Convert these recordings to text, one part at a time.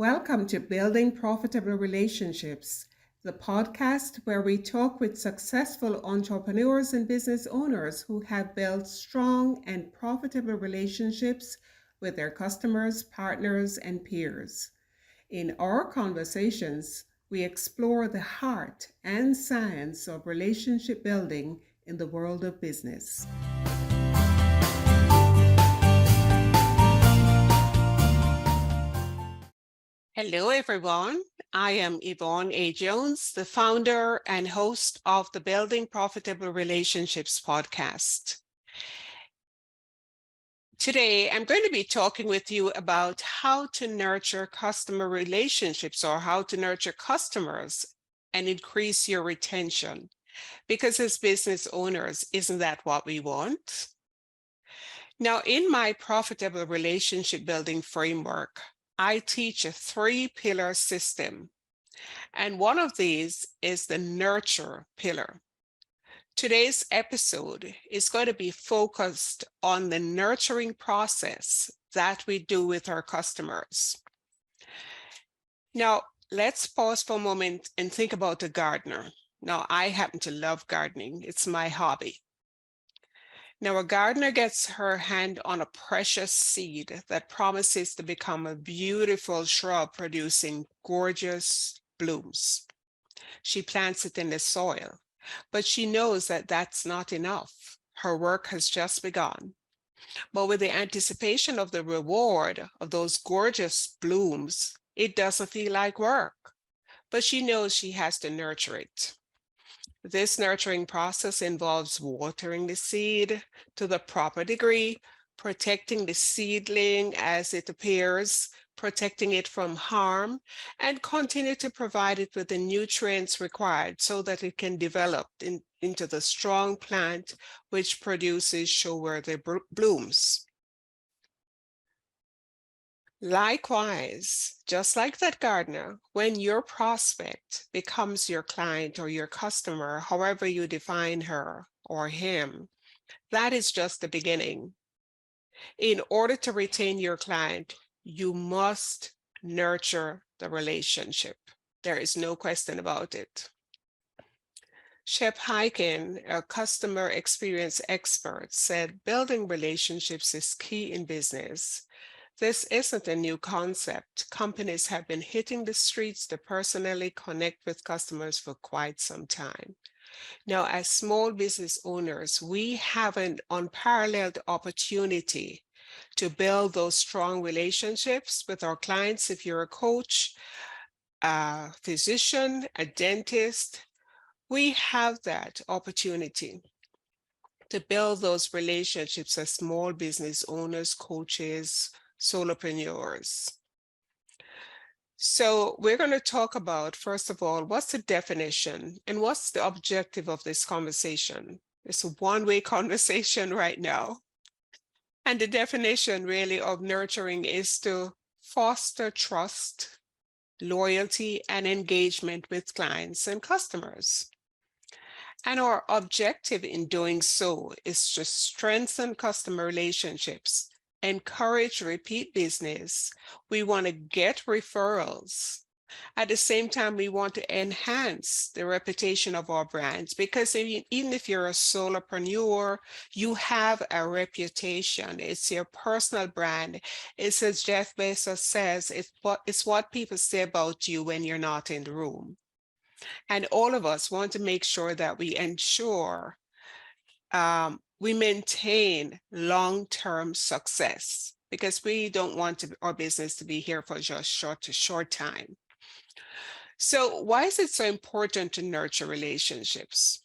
Welcome to Building Profitable Relationships, the podcast where we talk with successful entrepreneurs and business owners who have built strong and profitable relationships with their customers, partners, and peers. In our conversations, we explore the heart and science of relationship building in the world of business. Hello, everyone. I am Yvonne A. Jones, the founder and host of the Building Profitable Relationships podcast. Today, I'm going to be talking with you about how to nurture customer relationships or how to nurture customers and increase your retention. Because as business owners, isn't that what we want? Now, in my profitable relationship building framework, I teach a 3-pillar system, and one of these is the nurture pillar. Today's episode is going to be focused on the nurturing process that we do with our customers. Now, let's pause for a moment and think about a gardener. Now, I happen to love gardening. It's my hobby. Now, a gardener gets her hand on a precious seed that promises to become a beautiful shrub producing gorgeous blooms. She plants it in the soil, but she knows that that's not enough. Her work has just begun. But with the anticipation of the reward of those gorgeous blooms, it doesn't feel like work, but she knows she has to nurture it. This nurturing process involves watering the seed to the proper degree, protecting the seedling as it appears, protecting it from harm, and continue to provide it with the nutrients required so that it can develop into the strong plant which produces show-worthy blooms. Likewise, just like that gardener, when your prospect becomes your client or your customer, however you define her or him, that is just the beginning. In order to retain your client, you must nurture the relationship. There is no question about it. Shep Hyken, a customer experience expert, said building relationships is key in business. This isn't a new concept. Companies have been hitting the streets to personally connect with customers for quite some time. Now, as small business owners, we have an unparalleled opportunity to build those strong relationships with our clients. If you're a coach, a physician, a dentist, we have that opportunity to build those relationships as small business owners, coaches, solopreneurs. So we're going to talk about, first of all, what's the definition and what's the objective of this conversation? It's a one-way conversation right now. And the definition really of nurturing is to foster trust, loyalty, and engagement with clients and customers. And our objective in doing so is to strengthen customer relationships, encourage repeat business. We want to get referrals. At the same time, we want to enhance the reputation of our brands because even if you're a solopreneur, you have a reputation. It's your personal brand. It's as Jeff Bezos says, it's what people say about you when you're not in the room. And all of us want to make sure that we ensure we maintain long-term success because we don't want our business to be here for just short time. So why is it so important to nurture relationships?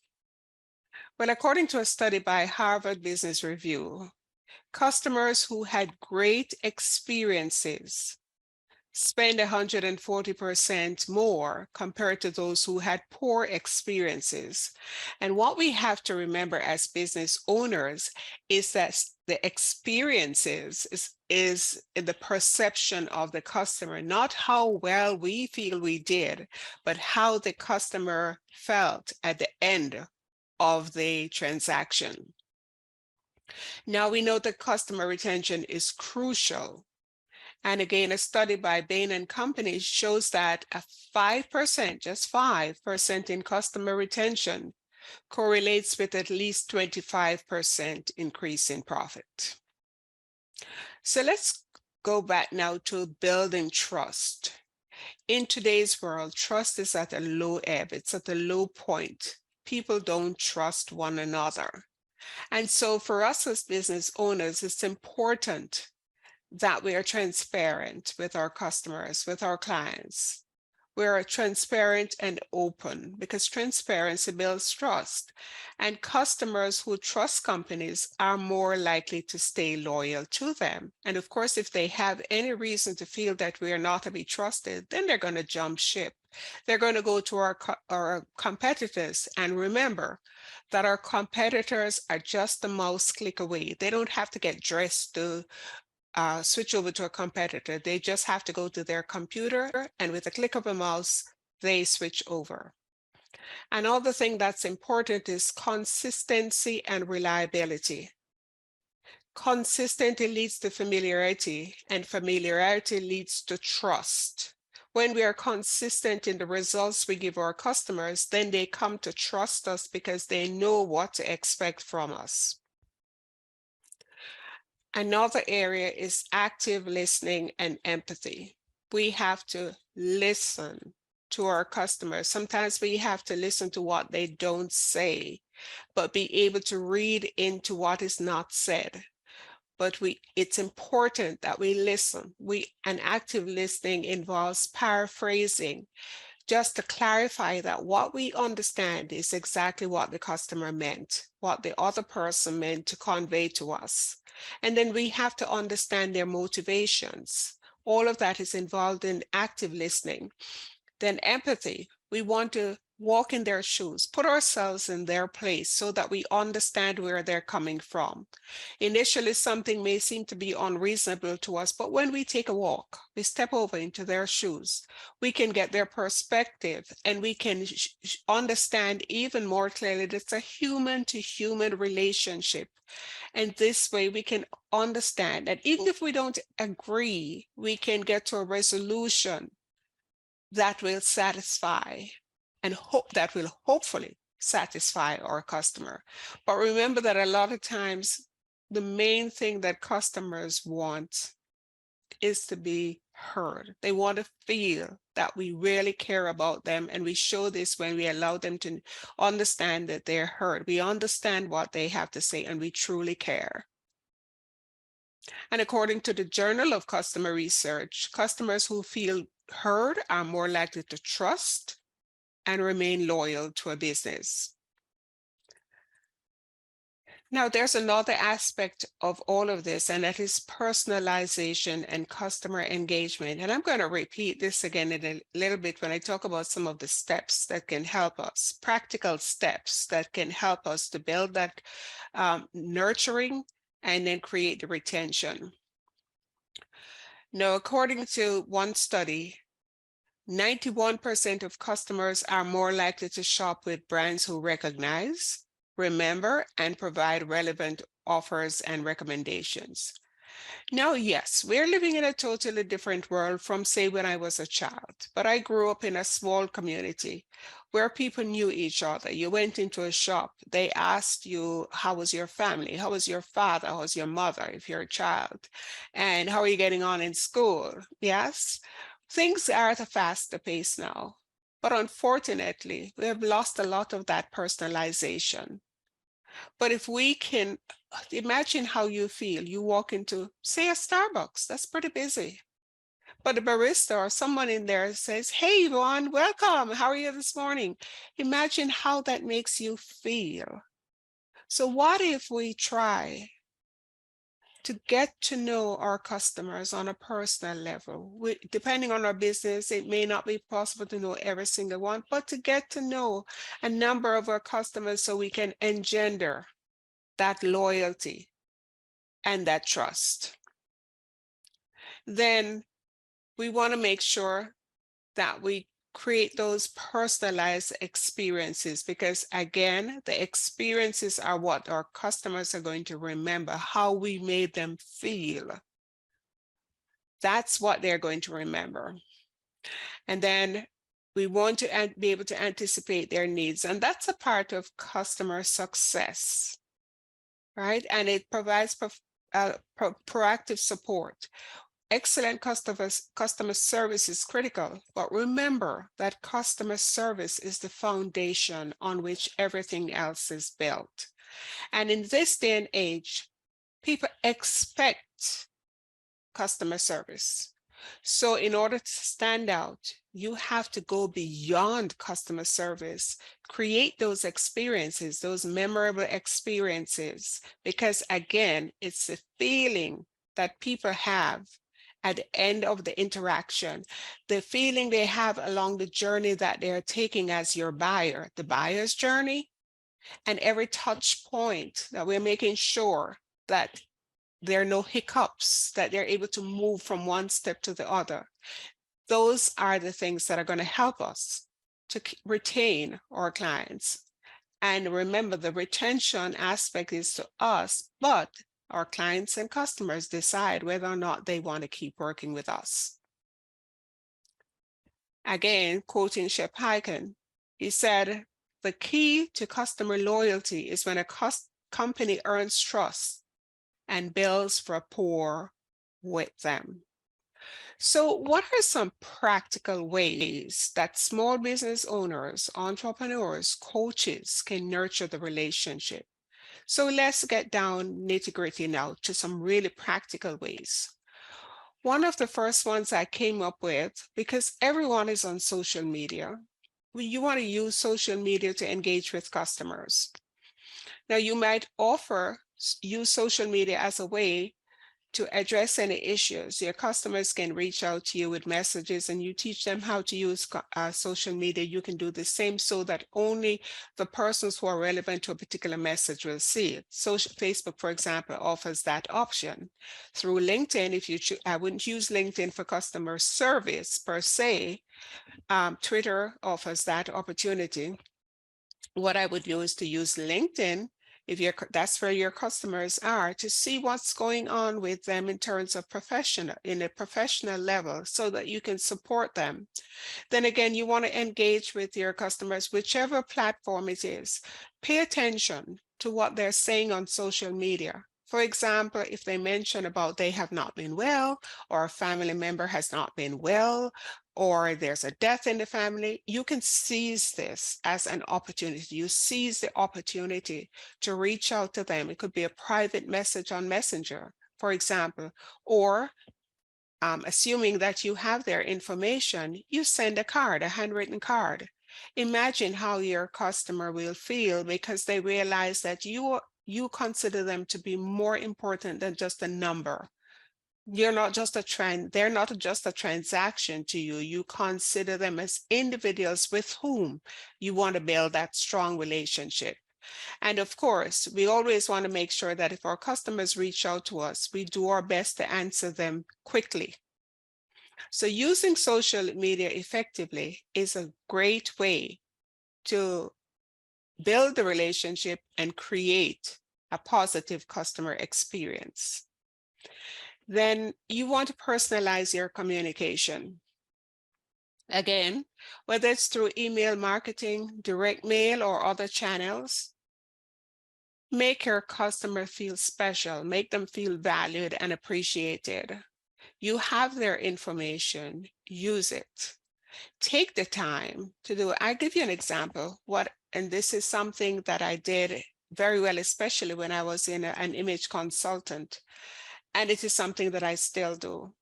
Well, according to a study by Harvard Business Review, customers who had great experiences spend 140% more compared to those who had poor experiences. And what we have to remember as business owners is that the experiences is in the perception of the customer, not how well we feel we did, but how the customer felt at the end of the transaction. Now we know that customer retention is crucial. And again, a study by Bain Company shows that a 5%, just 5% in customer retention correlates with at least 25% increase in profit. So let's go back now to building trust. In today's world, trust is at a low ebb, it's at a low point. People don't trust one another. And so for us as business owners, it's important that we are transparent with our customers, with our clients. We're transparent and open because transparency builds trust. And customers who trust companies are more likely to stay loyal to them. And of course, if they have any reason to feel that we are not to be trusted, then they're going to jump ship. They're going to go to our competitors. And remember that our competitors are just a mouse click away. They don't have to get dressed to switch over to a competitor. They just have to go to their computer, and with a click of a mouse, they switch over. Another thing that's important is consistency and reliability. Consistency leads to familiarity, and familiarity leads to trust. When we are consistent in the results we give our customers, then they come to trust us because they know what to expect from us. Another area is active listening and empathy. We have to listen to our customers. Sometimes we have to listen to what they don't say, but be able to read into what is not said. But it's important that we listen. And active listening involves paraphrasing, just to clarify that what we understand is exactly what the customer meant, what the other person meant to convey to us. And then we have to understand their motivations. All of that is involved in active listening. Then empathy, we want to walk in their shoes, put ourselves in their place so that we understand where they're coming from. Initially, something may seem to be unreasonable to us, but when we take a walk, we step over into their shoes, we can get their perspective and we can understand even more clearly that it's a human-to-human relationship. And this way we can understand that even if we don't agree, we can get to a resolution that will satisfy and hope that will hopefully satisfy our customer. But remember that a lot of times the main thing that customers want is to be heard. They want to feel that we really care about them, and we show this when we allow them to understand that they're heard. We understand what they have to say and we truly care. And according to the Journal of Customer Research, customers who feel heard are more likely to trust and remain loyal to a business. Now, there's another aspect of all of this, and that is personalization and customer engagement. And I'm going to repeat this again in a little bit when I talk about some of the steps that can help us, practical steps that can help us to build that nurturing and then create the retention. Now, according to one study, 91% of customers are more likely to shop with brands who recognize, remember, and provide relevant offers and recommendations. Now, yes, we're living in a totally different world from, say, when I was a child, but I grew up in a small community where people knew each other. You went into a shop, they asked you, how was your family? How was your father? How was your mother, if you're a child? And how are you getting on in school? Yes? Things are at a faster pace now, but unfortunately, we have lost a lot of that personalization. But if we can imagine how you feel, you walk into, say, a Starbucks, that's pretty busy. But a barista or someone in there says, hey, Yvonne, welcome. How are you this morning? Imagine how that makes you feel. So what if we try to get to know our customers on a personal level? Depending on our business, it may not be possible to know every single one, but to get to know a number of our customers so we can engender that loyalty and that trust. Then we want to make sure that we create those personalized experiences, because again, the experiences are what our customers are going to remember, how we made them feel. That's what they're going to remember. And then we want to be able to anticipate their needs. And that's a part of customer success, right? And it provides proactive support. Excellent customer service is critical, but remember that customer service is the foundation on which everything else is built. And in this day and age, people expect customer service. So in order to stand out, you have to go beyond customer service, create those experiences, those memorable experiences, because again, it's the feeling that people have at the end of the interaction, the feeling they have along the journey that they're taking as your buyer, the buyer's journey, and every touch point that we're making sure that there are no hiccups, that they're able to move from one step to the other. Those are the things that are going to help us to retain our clients. And remember, the retention aspect is to us, but our clients and customers decide whether or not they want to keep working with us. Again, quoting Shep Hyken, he said, the key to customer loyalty is when a company earns trust and builds rapport with them. So what are some practical ways that small business owners, entrepreneurs, coaches can nurture the relationship? So let's get down nitty-gritty now to some really practical ways. One of the first ones I came up with, because everyone is on social media, you want to use social media to engage with customers. Now, you might use social media as a way to address any issues. Your customers can reach out to you with messages and you teach them how to use social media. You can do the same so that only the persons who are relevant to a particular message will see it. Facebook, for example, offers that option. Through LinkedIn, if you I wouldn't use LinkedIn for customer service per se. Twitter offers that opportunity. What I would do is to use LinkedIn, if that's where your customers are, to see what's going on with them in terms of in a professional level so that you can support them. Then again, you want to engage with your customers, whichever platform it is. Pay attention to what they're saying on social media. For example, if they mention about they have not been well, or a family member has not been well, or there's a death in the family, you can seize this as an opportunity. You seize the opportunity to reach out to them. It could be a private message on Messenger, for example, or assuming that you have their information, you send a card, a handwritten card. Imagine how your customer will feel because they realize that you consider them to be more important than just a number. You're not just a trend, they're not just a transaction to you. You consider them as individuals with whom you want to build that strong relationship. And of course, we always want to make sure that if our customers reach out to us, we do our best to answer them quickly. So using social media effectively is a great way to build the relationship and create a positive customer experience. Then you want to personalize your communication. Again, whether it's through email marketing, direct mail, or other channels, make your customer feel special, make them feel valued and appreciated. You have their information, use it. Take the time to do it. I'll give you an example. And this is something that I did very well, especially when I was an image consultant. And it is something that I still do.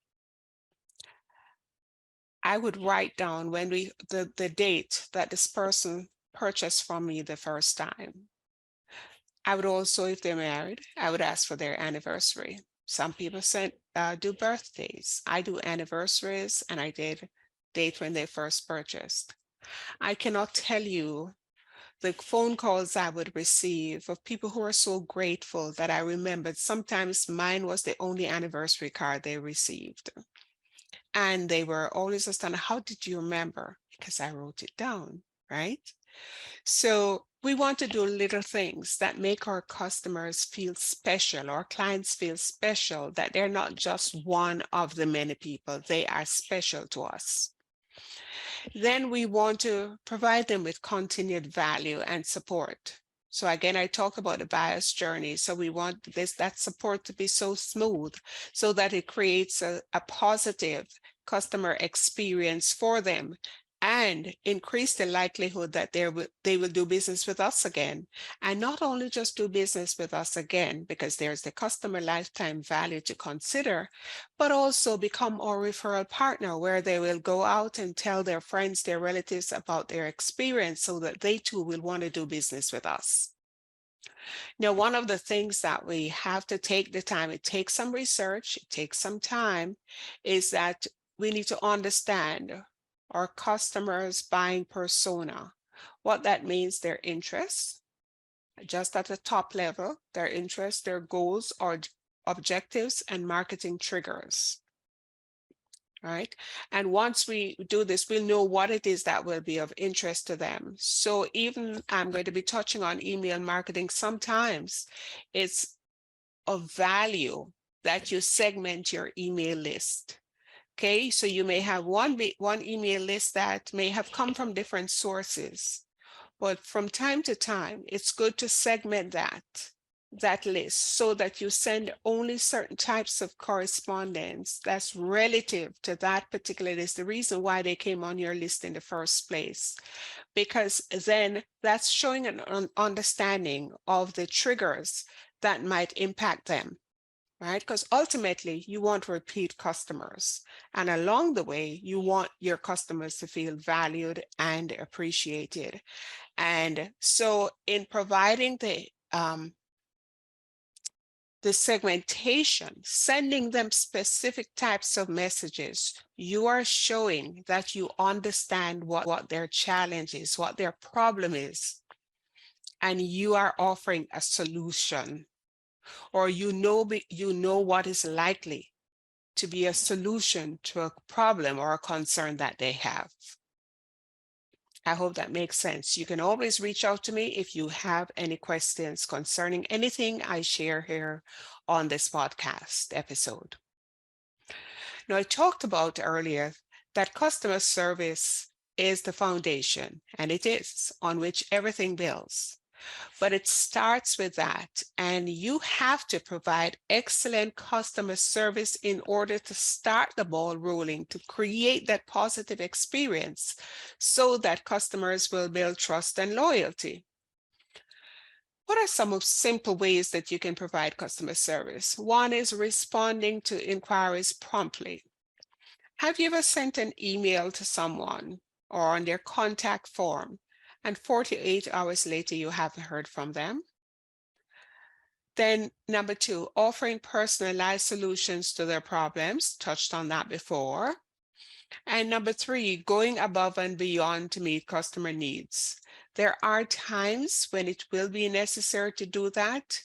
I would write down when the date that this person purchased from me the first time. I would also, if they're married, I would ask for their anniversary. Some people do birthdays. I do anniversaries, and I did date when they first purchased. I cannot tell you the phone calls I would receive of people who are so grateful that I remembered. Sometimes mine was the only anniversary card they received. And they were always astonished, how did you remember? Because I wrote it down, right? So we want to do little things that make our customers feel special, our clients feel special, that they're not just one of the many people, they are special to us. Then we want to provide them with continued value and support. So again, I talk about the buyer's journey. So we want that support to be so smooth so that it creates a positive customer experience for them and increase the likelihood that they will do business with us again. And not only just do business with us again, because there's the customer lifetime value to consider, but also become our referral partner, where they will go out and tell their friends, their relatives about their experience so that they too will want to do business with us. Now, one of the things that we have to take the time, it takes some research, it takes some time, is that we need to understand our customers' buying persona, what that means, their interests, just at the top level, their interests, their goals or objectives, and marketing triggers. Right? And once we do this, we'll know what it is that will be of interest to them. So even I'm going to be touching on email marketing. Sometimes it's of value that you segment your email list. Okay, so you may have one email list that may have come from different sources, but from time to time, it's good to segment that list so that you send only certain types of correspondence that's relative to that particular list, the reason why they came on your list in the first place, because then that's showing an understanding of the triggers that might impact them. Right? Because ultimately you want repeat customers. And along the way, you want your customers to feel valued and appreciated. And so in providing the segmentation, sending them specific types of messages, you are showing that you understand what their challenge is, what their problem is, and you are offering a solution, or you know what is likely to be a solution to a problem or a concern that they have. I hope that makes sense. You can always reach out to me if you have any questions concerning anything I share here on this podcast episode. Now, I talked about earlier that customer service is the foundation, and it is on which everything builds. But it starts with that, and you have to provide excellent customer service in order to start the ball rolling, to create that positive experience so that customers will build trust and loyalty. What are some of simple ways that you can provide customer service? One is responding to inquiries promptly. Have you ever sent an email to someone or on their contact form, and 48 hours later you haven't heard from them? Then number two, offering personalized solutions to their problems, touched on that before. And number three, going above and beyond to meet customer needs. There are times when it will be necessary to do that,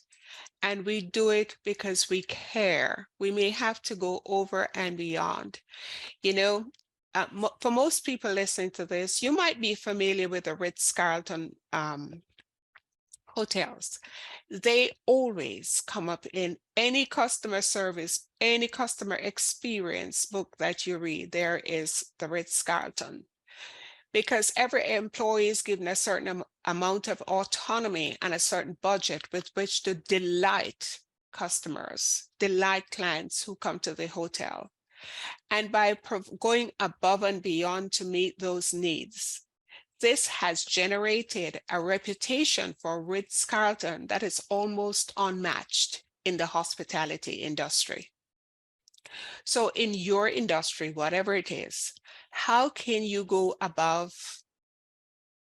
and we do it because we care. We may have to go over and beyond. You know, for most people listening to this, you might be familiar with the Ritz-Carlton hotels. They always come up in any customer service, any customer experience book that you read. There is the Ritz-Carlton, because every employee is given a certain amount of autonomy and a certain budget with which to delight customers, delight clients who come to the hotel. And by going above and beyond to meet those needs, this has generated a reputation for Ritz-Carlton that is almost unmatched in the hospitality industry. So in your industry, whatever it is, how can you go above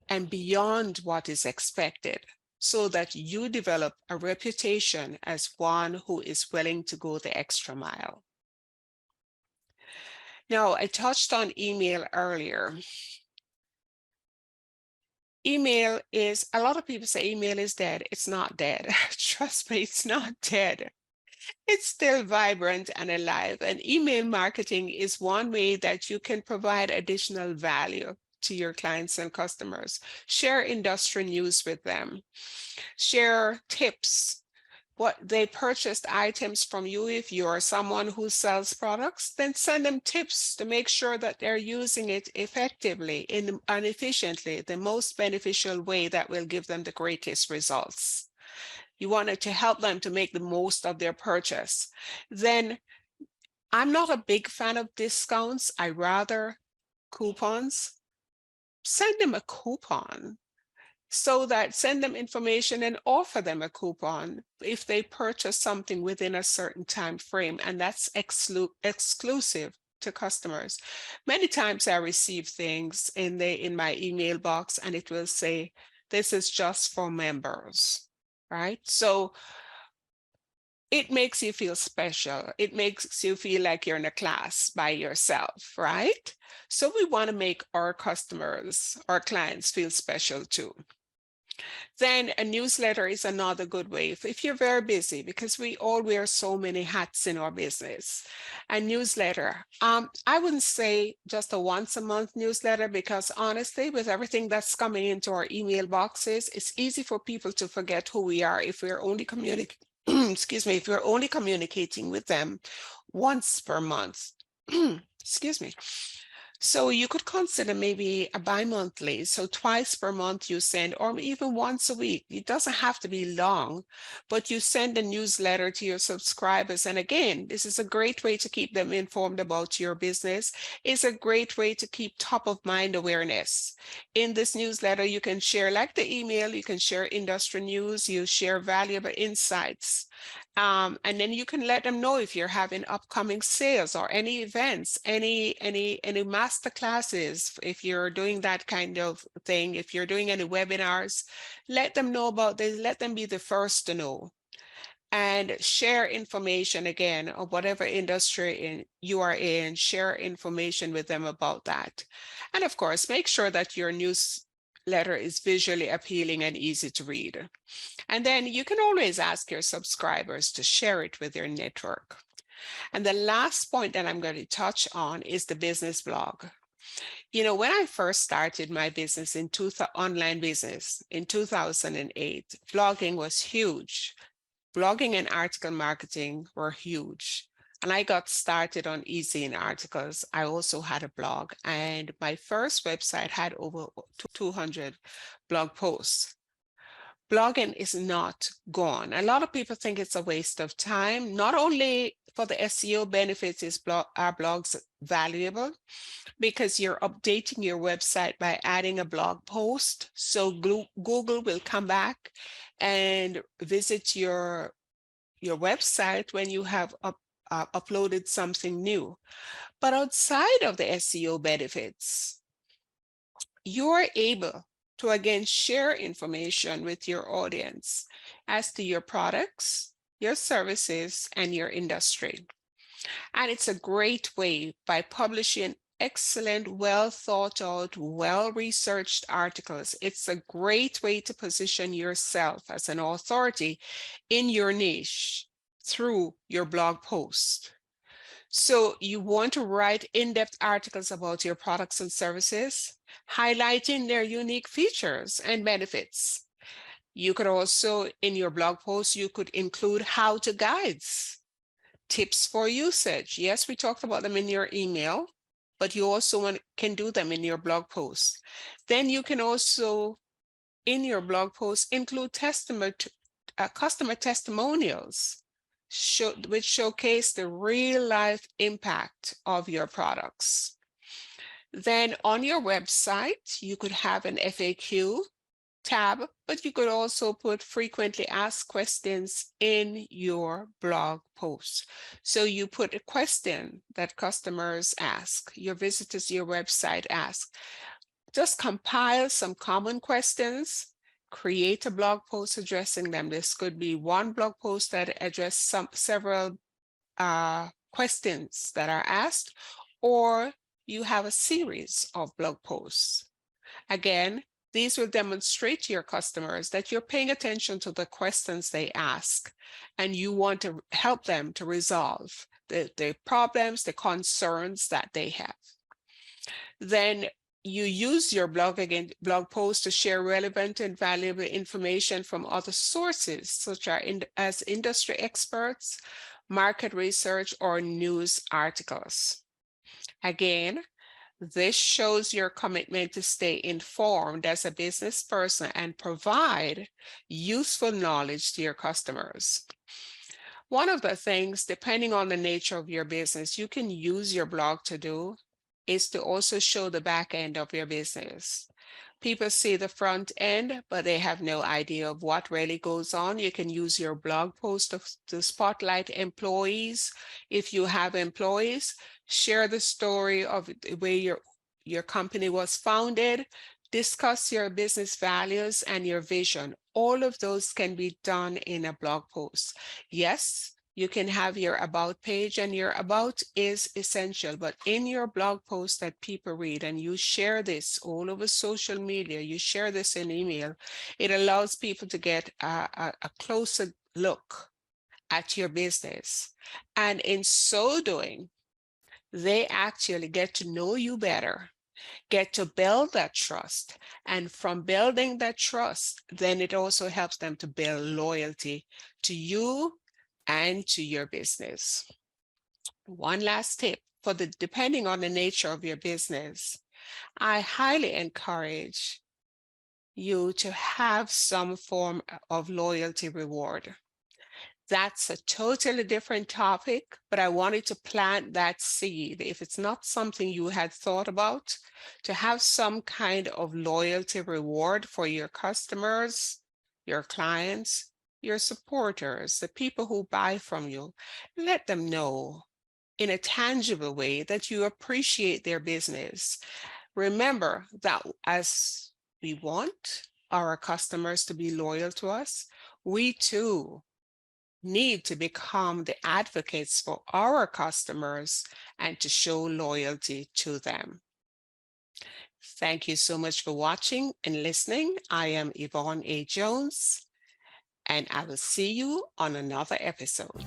and beyond what is expected so that you develop a reputation as one who is willing to go the extra mile? Now, I touched on email earlier. Email is, a lot of people say email is dead. It's not dead. Trust me, it's not dead. It's still vibrant and alive. And email marketing is one way that you can provide additional value. to your clients and customers. Share industry news with them. Share tips. What they purchased items from you. If you are someone who sells products, then send them tips to make sure that they're using it effectively and efficiently, the most beneficial way that will give them the greatest results. You wanted to help them to make the most of their purchase. Then I'm not a big fan of discounts. I rather coupons. Send them a coupon. So that send them information and offer them a coupon if they purchase something within a certain time frame, and that's exclusive to customers. Many times I receive things in my email box and it will say, this is just for members, right? So it makes you feel special. It makes you feel like you're in a class by yourself, right? So we want to make our customers, our clients feel special too. Then a newsletter is another good way if you're very busy, because we all wear so many hats in our business. A newsletter, I wouldn't say just a once a month newsletter, because honestly, with everything that's coming into our email boxes, it's easy for people to forget who we are if we're only excuse me, if we're only communicating with them once per month. Excuse me. So you could consider maybe a bi-monthly, so twice per month you send, or even once a week. It doesn't have to be long, but you send a newsletter to your subscribers. And again, this is a great way to keep them informed about your business. It's a great way to keep top of mind awareness. In this newsletter, you can share, like the email, you can share industry news, you share valuable insights. And then you can let them know if you're having upcoming sales or any events, any master classes. If you're doing that kind of thing, if you're doing any webinars, let them know about this. Let them be the first to know. And share information again of whatever industry you are in, share information with them about that. And of course, make sure that your newsletter is visually appealing and easy to read. And then you can always ask your subscribers to share it with their network. And the last point that I'm going to touch on is the business blog. You know, when I first started my business online business in 2008, blogging was huge. Blogging and article marketing were huge. And I got started on Easy Articles. I also had a blog, and my first website had over 200 blog posts. Blogging is not gone. A lot of people think it's a waste of time. Not only for the SEO benefits are blogs valuable, because you're updating your website by adding a blog post. So Google will come back and visit your website when you have uploaded something new. But outside of the SEO benefits, you're able to again share information with your audience as to your products, your services, and your industry. And it's a great way by publishing excellent, well thought out, well-researched articles. It's a great way to position yourself as an authority in your niche through your blog post. So you want to write in-depth articles about your products and services, highlighting their unique features and benefits. You could also, in your blog post, you could include how-to guides, tips for usage. Yes, we talked about them in your email, but you also can do them in your blog post. Then you can also, in your blog post, include customer testimonials, which showcase the real life impact of your products. Then on your website, you could have an FAQ tab, but you could also put frequently asked questions in your blog post. So you put a question that customers ask, your visitors, your website ask. Just compile some common questions, create a blog post addressing them. This could be one blog post that addresses several questions that are asked, or you have a series of blog posts. Again, these will demonstrate to your customers that you're paying attention to the questions they ask, and you want to help them to resolve the problems, the concerns that they have. Then You use your blog post to share relevant and valuable information from other sources, such as industry experts, market research, or news articles. Again, this shows your commitment to stay informed as a business person and provide useful knowledge to your customers. One of the things, depending on the nature of your business, you can use your blog to do is to also show the back end of your business. People see the front end, but they have no idea of what really goes on. You can use your blog post to spotlight employees. If you have employees, share the story of the way your company was founded, discuss your business values and your vision. All of those can be done in a blog post. Yes, you can have your about page, and your about is essential, but in your blog post that people read and you share this all over social media, you share this in email, it allows people to get a closer look at your business. And in so doing, they actually get to know you better, get to build that trust. And from building that trust, then it also helps them to build loyalty to you and to your business. One last tip for depending on the nature of your business, I highly encourage you to have some form of loyalty reward. That's a totally different topic, but I wanted to plant that seed. If it's not something you had thought about, to have some kind of loyalty reward for your customers, your clients, your supporters, the people who buy from you, let them know in a tangible way that you appreciate their business. Remember that as we want our customers to be loyal to us, we too need to become the advocates for our customers and to show loyalty to them. Thank you so much for watching and listening. I am Yvonne A. Jones, and I will see you on another episode.